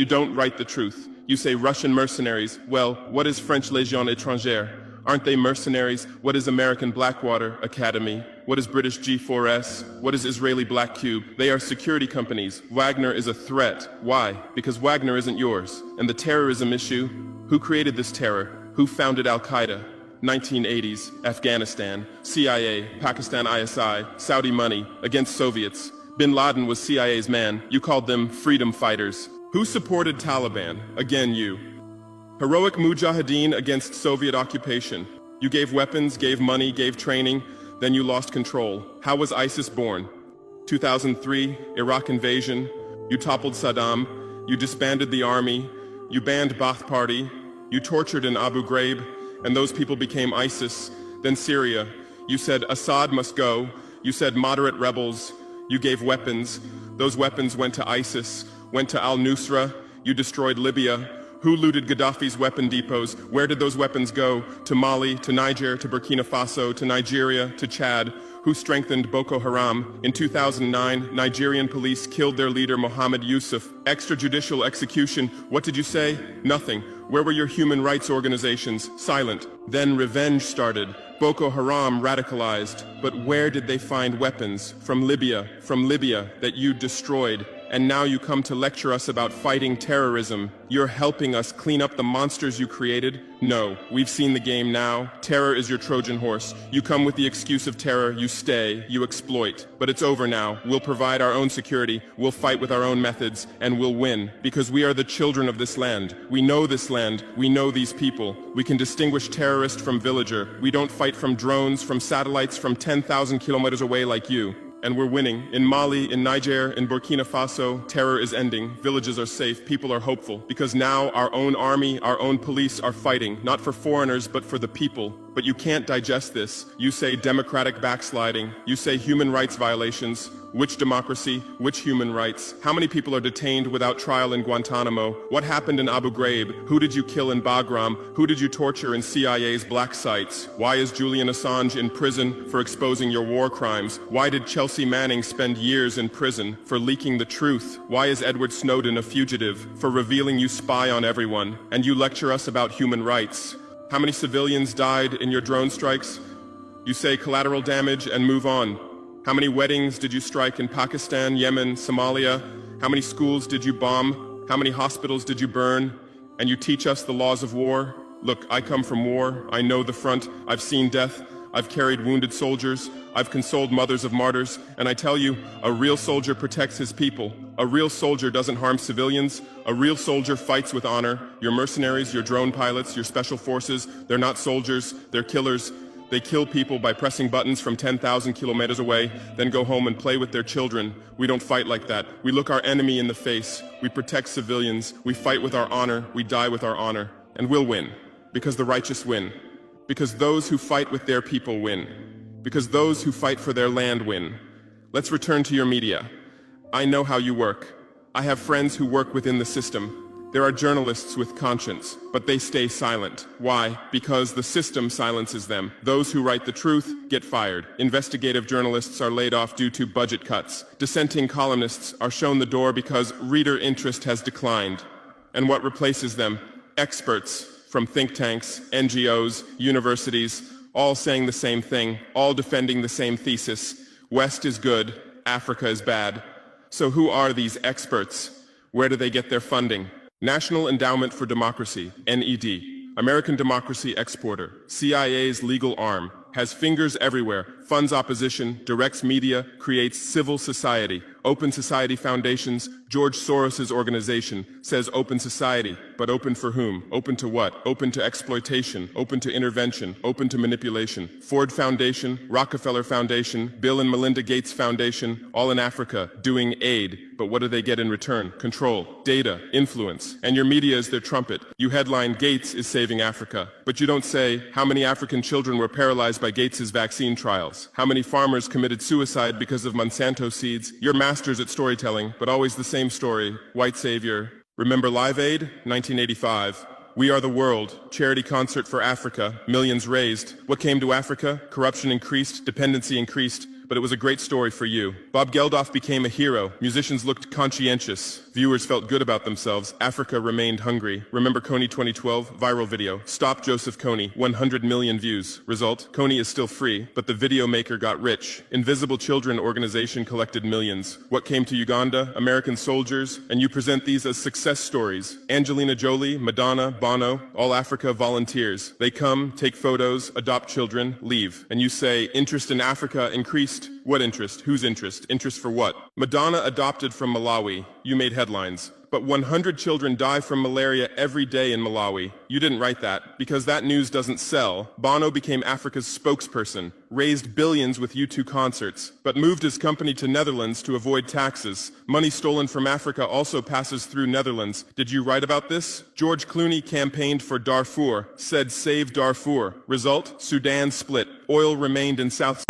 you don't write the truth. You say Russian mercenaries. Well, what is French Légion étrangère? Aren't they mercenaries? What is American Blackwater Academy? What is British G4S? What is Israeli Black Cube? They are security companies. Wagner is a threat. Why? Because Wagner isn't yours. And the terrorism issue? Who created this terror? Who founded Al-Qaeda? 1980s, Afghanistan, CIA, Pakistan ISI, Saudi money, against Soviets. Bin Laden was CIA's man. You called them freedom fighters. Who supported Taliban? Again, you. Heroic mujahideen against Soviet occupation. You gave weapons, gave money, gave training, then you lost control. How was ISIS born? 2003, Iraq invasion. You toppled Saddam. You disbanded the army. You banned Ba'ath Party. You tortured in Abu Ghraib, and those people became ISIS. Then Syria. You said Assad must go. You said moderate rebels. You gave weapons. Those weapons went to ISIS, went to al-Nusra. You destroyed Libya. Who looted Gaddafi's weapon depots? Where did those weapons go? To Mali, to Niger, to Burkina Faso, to Nigeria, to Chad? Who strengthened Boko Haram? In 2009, Nigerian police killed their leader Mohammed Yusuf. Extrajudicial execution. What did you say? Nothing. Where were your human rights organizations? Silent. Then revenge started. Boko Haram radicalized. But where did they find weapons? From Libya that you destroyed. And now you come to lecture us about fighting terrorism. You're helping us clean up the monsters you created? No, we've seen the game now. Terror is your Trojan horse. You come with the excuse of terror, you stay, you exploit. But it's over now. We'll provide our own security, we'll fight with our own methods, and we'll win. Because we are the children of this land. We know this land, we know these people. We can distinguish terrorist from villager. We don't fight from drones, from satellites, from 10,000 kilometers away like you. And we're winning. In Mali, in Niger, in Burkina Faso, terror is ending. Villages are safe. People are hopeful. Because now our own army, our own police are fighting, not for foreigners, but for the people. But you can't digest this. You say democratic backsliding. You say human rights violations. Which democracy? Which human rights? How many people are detained without trial in Guantanamo? What happened in Abu Ghraib? Who did you kill in Bagram? Who did you torture in CIA's black sites? Why is Julian Assange in prison for exposing your war crimes? Why did Chelsea Manning spend years in prison for leaking the truth? Why is Edward Snowden a fugitive for revealing you spy on everyone? And you lecture us about human rights. How many civilians died in your drone strikes? You say collateral damage and move on. How many weddings did you strike in Pakistan, Yemen, Somalia? How many schools did you bomb? How many hospitals did you burn? And you teach us the laws of war? Look, I come from war. I know the front. I've seen death. I've carried wounded soldiers. I've consoled mothers of martyrs. And I tell you, a real soldier protects his people. A real soldier doesn't harm civilians. A real soldier fights with honor. Your mercenaries, your drone pilots, your special forces, they're not soldiers, they're killers. They kill people by pressing buttons from 10,000 kilometers away, then go home and play with their children. We don't fight like that. We look our enemy in the face. We protect civilians. We fight with our honor. We die with our honor. And we'll win. Because the righteous win. Because those who fight with their people win. Because those who fight for their land win. Let's return to your media. I know how you work. I have friends who work within the system. There are journalists with conscience, but they stay silent. Why? Because the system silences them. Those who write the truth get fired. Investigative journalists are laid off due to budget cuts. Dissenting columnists are shown the door because reader interest has declined. And what replaces them? Experts from think tanks, NGOs, universities, all saying the same thing, all defending the same thesis. West is good, Africa is bad. So who are these experts? Where do they get their funding? National Endowment for Democracy, NED, American Democracy Exporter, CIA's legal arm, has fingers everywhere, funds opposition, directs media, creates civil society. Open Society Foundations, George Soros's organization, says open society, but open for whom? Open to what? Open to exploitation, open to intervention, open to manipulation. Ford Foundation, Rockefeller Foundation, Bill and Melinda Gates Foundation, all in Africa, doing aid. But what do they get in return? Control, data, influence. And your media is their trumpet. You headline, Gates is saving Africa. But you don't say, how many African children were paralyzed by Gates's vaccine trials? How many farmers committed suicide because of Monsanto seeds? You're masters at storytelling, but always the same story. White savior. Remember Live Aid? 1985. We Are the World, charity concert for Africa, millions raised. What came to Africa? Corruption increased, dependency increased. but it was a great story for you. Bob Geldof became a hero. Musicians looked conscientious. Viewers felt good about themselves. Africa remained hungry. Remember Kony 2012? Viral video. Stop Joseph Kony. 100 million views. Result? Kony is still free, but the video maker got rich. Invisible Children organization collected millions. What came to Uganda? American soldiers. And you present these as success stories. Angelina Jolie, Madonna, Bono, all Africa volunteers. They come, take photos, adopt children, leave. And you say, interest in Africa increased. What interest? Whose interest? Interest for what? Madonna adopted from Malawi. You made headlines. But 100 children die from malaria every day in Malawi. You didn't write that, because that news doesn't sell. Bono became Africa's spokesperson, raised billions with U2 concerts, but moved his company to Netherlands to avoid taxes. Money stolen from Africa also passes through Netherlands. Did you write about this? George Clooney campaigned for Darfur, said save Darfur. Result? Sudan split. Oil remained in South